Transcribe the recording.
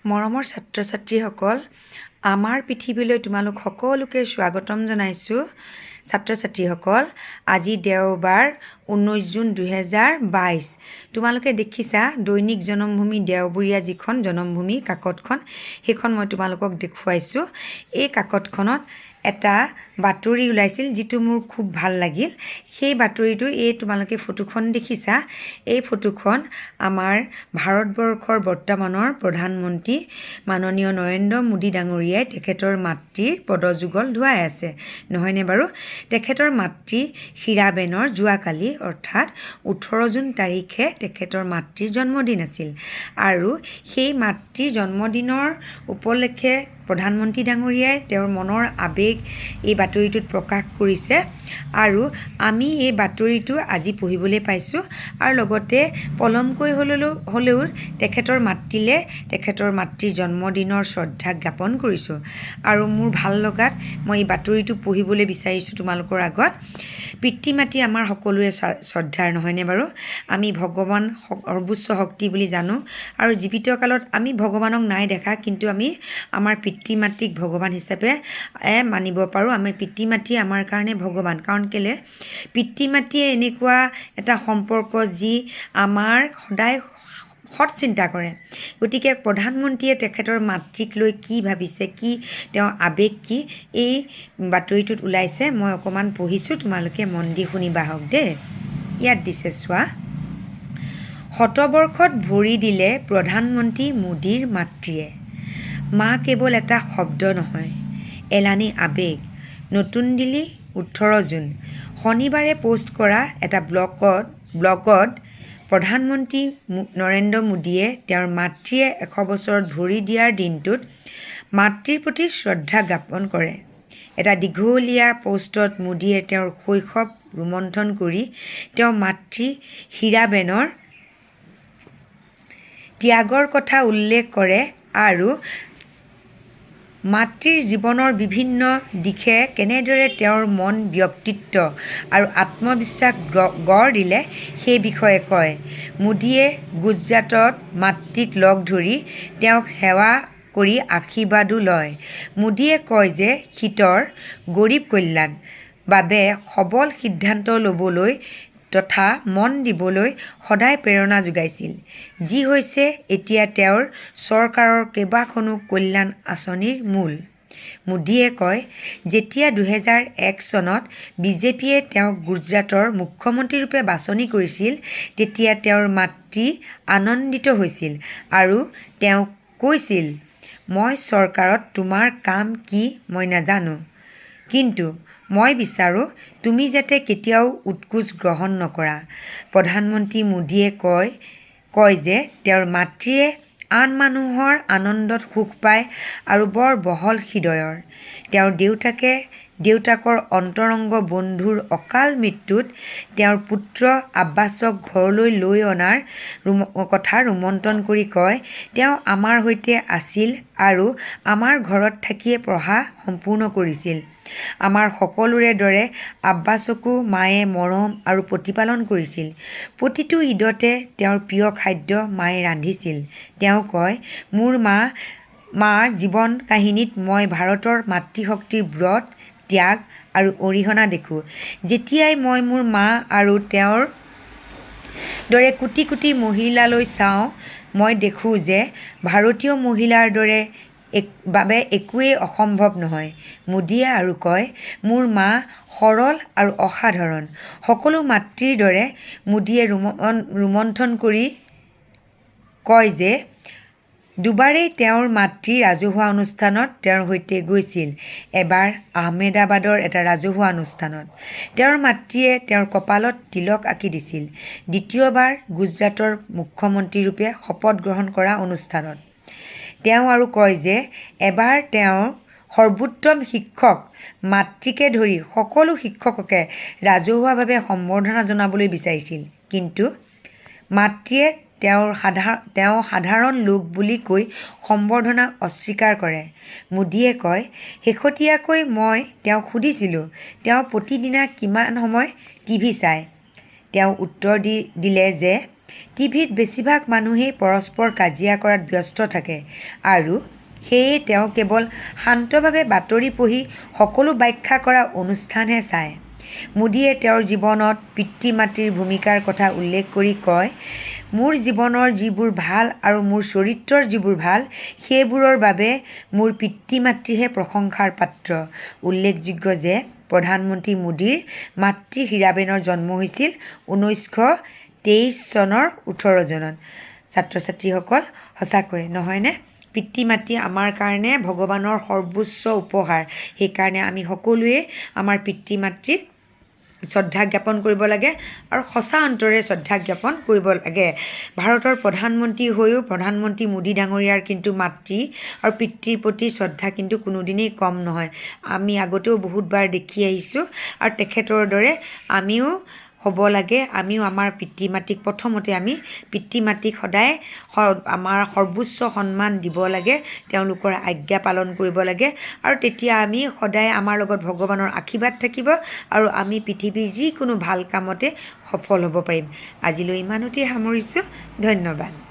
মৰমৰ ছাত্ৰ ছাত্ৰীসকল, আমাৰ পৃথিৱীলৈ তোমালোক সকলোকে স্বাগতম জনাইছোঁ। ছাত্ৰ ছাত্ৰীসকল, আজি দেওবাৰ 19 জুন 2022। তোমালোকে দেখিছা দৈনিক জনমভূমি দেওবৰীয়া যিখন জনমভূমি কাকতখন, সেইখন মই তোমালোকক দেখুৱাইছোঁ। এই কাকতখনত এটা বাতৰি ওলাইছিল যিটো মোৰ খুব ভাল লাগিল। সেই বাতৰিটো তোমালোকে ফটোখন দেখিছা। এই ফটোখন আমাৰ ভাৰতবৰ্ষৰ বৰ্তমানৰ প্ৰধানমন্ত্ৰী মাননীয় নৰেন্দ্ৰ মোদী ডাঙৰীয়াই তেখেতৰ মাতৃৰ পদযুগল ধুৱাই আছে, নহয়নে বাৰু? তেখেতৰ মাতৃ হীৰাবেনৰ যোৱাকালি অৰ্থাৎ 18 জুন তাৰিখে তেখেতৰ মাতৃৰ জন্মদিন আছিল। আৰু সেই মাতৃৰ জন্মদিনৰ উপলক্ষে প্ৰধানমন্ত্ৰী ডাঙৰীয়াই তেওঁৰ মনৰ আৱেগ এই বাতৰিটোত প্ৰকাশ কৰিছে। আৰু আমি এই বাতৰিটো আজি পঢ়িবলৈ পাইছোঁ আৰু লগতে পলমকৈ হ'লেও তেখেতৰ মাতৃলৈ তেখেতৰ মাতৃৰ জন্মদিনৰ শ্ৰদ্ধা জ্ঞাপন কৰিছোঁ। আৰু মোৰ ভাল লগাত মই এই বাতৰিটো পঢ়িবলৈ বিচাৰিছোঁ তোমালোকৰ আগত। পিতৃ মাতৃ আমাৰ সকলোৰে শ্ৰদ্ধাৰ, নহয়নে বাৰু? আমি ভগৱান সৰ্বোচ্চ শক্তি বুলি জানো আৰু জীৱিত কালত আমি ভগৱানক নাই দেখা, কিন্তু আমি আমাৰ পিতৃ মাতৃক ভগৱান হিচাপে মানিব পাৰোঁ। আমি পিতৃ মাতৃ আমাৰ কাৰণে ভগৱান, কাৰণ কেলে পিতৃ মাতৃয়ে এনেকুৱা এটা সম্পৰ্ক যি আমাৰ সদায় সৎ চিন্তা কৰে। গতিকে প্ৰধানমন্ত্ৰীয়ে তেখেতৰ মাতৃক লৈ কি ভাবিছে, কি তেওঁৰ আৱেগ কি, এই বাতৰিটোত ওলাইছে। মই অকণমান পঢ়িছোঁ, তোমালোকে মন দি শুনিবা হওক দেই। ইয়াত দিছে চোৱা। শতবৰ্ষত ভৰি দিলে প্ৰধানমন্ত্ৰী মোদীৰ মাতৃয়ে। মা কেৱল এটা শব্দ নহয়, এলানি আৱেগ। নতুন দিল্লী 18 জুন। শনিবাৰে পোষ্ট কৰা এটা ব্লগত প্ৰধানমন্ত্ৰী নৰেন্দ্ৰ মোদীয়ে তেওঁৰ মাতৃয়ে 100 বছৰত ভৰি দিয়াৰ দিনটোত মাতৃৰ প্ৰতি শ্ৰদ্ধা জ্ঞাপন কৰে। এটা দীঘলীয়া পোষ্টত মোদীয়ে তেওঁৰ শৈশৱ ৰোমন্থন কৰি তেওঁৰ মাতৃ হীৰাবেনৰ ত্যাগৰ কথা উল্লেখ কৰে আৰু মাতৃৰ জীৱনৰ বিভিন্ন দিশে কেনেদৰে তেওঁৰ মন, ব্যক্তিত্ব আৰু আত্মবিশ্বাস গঢ় দিলে সেই বিষয়ে কয়। মোদীয়ে গুজৰাটত মাতৃক লগ ধৰি তেওঁক সেৱা কৰি আশীৰ্বাদো লয়। মোদীয়ে কয় যে শীতৰ গৰীব কল্যাণ বাবে সবল সিদ্ধান্ত ল'বলৈ তথা মন দিবলৈ সদায় প্ৰেৰণা যোগাইছিল, যি হৈছে এতিয়া তেওঁৰ চৰকাৰৰ কেইবাখনো কল্যাণ আঁচনিৰ মূল। মোদীয়ে কয়, যেতিয়া 2001 চনত বিজেপিয়ে তেওঁক গুজৰাটৰ মুখ্যমন্ত্ৰীৰূপে বাছনি কৰিছিল, তেতিয়া তেওঁৰ মাতৃ আনন্দিত হৈছিল আৰু তেওঁ কৈছিল, মই চৰকাৰত তোমাৰ কাম কি মই নাজানো, কিন্তু মই বিচাৰোঁ তুমি যাতে কেতিয়াও উৎকোচ গ্ৰহণ নকৰা। প্ৰধানমন্ত্ৰী মোদীয়ে কয় যে তেওঁৰ মাতৃয়ে আন মানুহৰ আনন্দত সুখ পায় আৰু বৰ বহল হৃদয়ৰ। তেওঁৰ দেউতাকৰ অন্তৰংগ বন্ধুৰ অকাল মৃত্যুত তেওঁৰ পুত্ৰ আব্বাছক ঘৰলৈ লৈ অনাৰ কথা ৰোমন্থন কৰি কয়, তেওঁ আমাৰ সৈতে আছিল আৰু আমাৰ ঘৰত থাকিয়ে পঢ়া সম্পূৰ্ণ কৰিছিল। আমাৰ সকলোৰে দৰে আব্বাছকো মায়ে মৰম আৰু প্ৰতিপালন কৰিছিল। প্ৰতিটো ঈদতে তেওঁৰ প্ৰিয় খাদ্য মায়ে ৰান্ধিছিল। তেওঁ কয়, মোৰ মাৰ জীৱন কাহিনীত মই ভাৰতৰ মাতৃশক্তিৰ ব্ৰত, ত্যাগ আৰু অৰিহণা দেখোঁ। যেতিয়াই মই মোৰ মা আৰু তেওঁৰ দৰে কোটি কোটি মহিলালৈ চাওঁ, মই দেখোঁ যে ভাৰতীয় মহিলাৰ বাবে একোৱেই অসম্ভৱ নহয়। মোদীয়ে আৰু কয়, মোৰ মা সৰল আৰু অসাধাৰণ। সকলো মাতৃৰ দৰে মোদীয়ে ৰোমন্থন কৰি কয় যে দুবাৰেই তেওঁৰ মাতৃ ৰাজহুৱা অনুষ্ঠানত তেওঁৰ সৈতে গৈছিল। এবাৰ আহমেদাবাদৰ এটা ৰাজহুৱা অনুষ্ঠানত তেওঁৰ মাতৃয়ে তেওঁৰ কপালত তিলক আঁকি দিছিল। দ্বিতীয়বাৰ গুজৰাটৰ মুখ্যমন্ত্ৰীৰূপে শপত গ্ৰহণ কৰা অনুষ্ঠানত। তেওঁ আৰু কয় যে এবাৰ তেওঁৰ সৰ্বোত্তম শিক্ষক মাতৃকে ধৰি সকলো শিক্ষককে ৰাজহুৱাভাৱে সম্বৰ্ধনা জনাবলৈ বিচাৰিছিল, কিন্তু মাতৃয়ে তেওঁ সাধাৰণ লোক বুলি কৈ সম্বৰ্ধনা অস্বীকাৰ কৰে। মোদীয়ে কয়, শেহতীয়াকৈ মই তেওঁক সুধিছিলোঁ তেওঁ প্ৰতিদিনে কিমান সময় টিভি চায়। তেওঁ উত্তৰ দিলে যে টিভিত বেছিভাগ মানুহেই পৰস্পৰ কাজিয়া কৰাত ব্যস্ত থাকে আৰু সেয়ে তেওঁ কেৱল শান্তভাৱে বাতৰি পঢ়ি সকলো ব্যাখ্যা কৰা অনুষ্ঠানহে চায়। মোদীয়ে তেওঁৰ জীৱনত পিতৃ মাতৃৰ ভূমিকাৰ কথা উল্লেখ কৰি কয়, মোৰ জীৱনৰ যিবোৰ ভাল আৰু মোৰ চৰিত্ৰৰ যিবোৰ ভাল সেইবোৰৰ বাবে মোৰ পিতৃ মাতৃহে প্ৰশংসাৰ পাত্ৰ। উল্লেখযোগ্য যে প্ৰধানমন্ত্ৰী মোদীৰ মাতৃ হীৰাবেনৰ জন্ম হৈছিল 1923 চনৰ 18 জুনত। ছাত্ৰ ছাত্ৰীসকল, সঁচাকৈ নহয়নে? পিতৃ মাতৃ আমাৰ কাৰণে ভগৱানৰ সৰ্বোচ্চ উপহাৰ। সেইকাৰণে আমি সকলোৱে আমাৰ পিতৃ মাতৃক শ্ৰদ্ধা জ্ঞাপন কৰিব লাগে আৰু সঁচা অন্তৰে শ্ৰদ্ধা জ্ঞাপন কৰিব লাগে। ভাৰতৰ প্ৰধানমন্ত্ৰী হৈও প্ৰধানমন্ত্ৰী মোদী ডাঙৰীয়াৰ কিন্তু মাতৃ আৰু পিতৃৰ প্ৰতি শ্ৰদ্ধা কিন্তু কোনোদিনেই কম নহয়। আমি আগতেও বহুতবাৰ দেখি আহিছোঁ আৰু তেখেতৰ দৰে আমিও হ'ব লাগে। আমিও আমাৰ পিতৃ মাতৃক প্ৰথমতে আমি পিতৃ মাতৃক সদায় আমাৰ সৰ্বোচ্চ সন্মান দিব লাগে, তেওঁলোকৰ আজ্ঞা পালন কৰিব লাগে আৰু তেতিয়া আমি সদায় আমাৰ লগত ভগৱানৰ আশীৰ্বাদ থাকিব আৰু আমি পৃথিৱীৰ যিকোনো ভাল কামতে সফল হ'ব পাৰিম। আজিলৈ ইমানতে সামৰিছোঁ। ধন্যবাদ।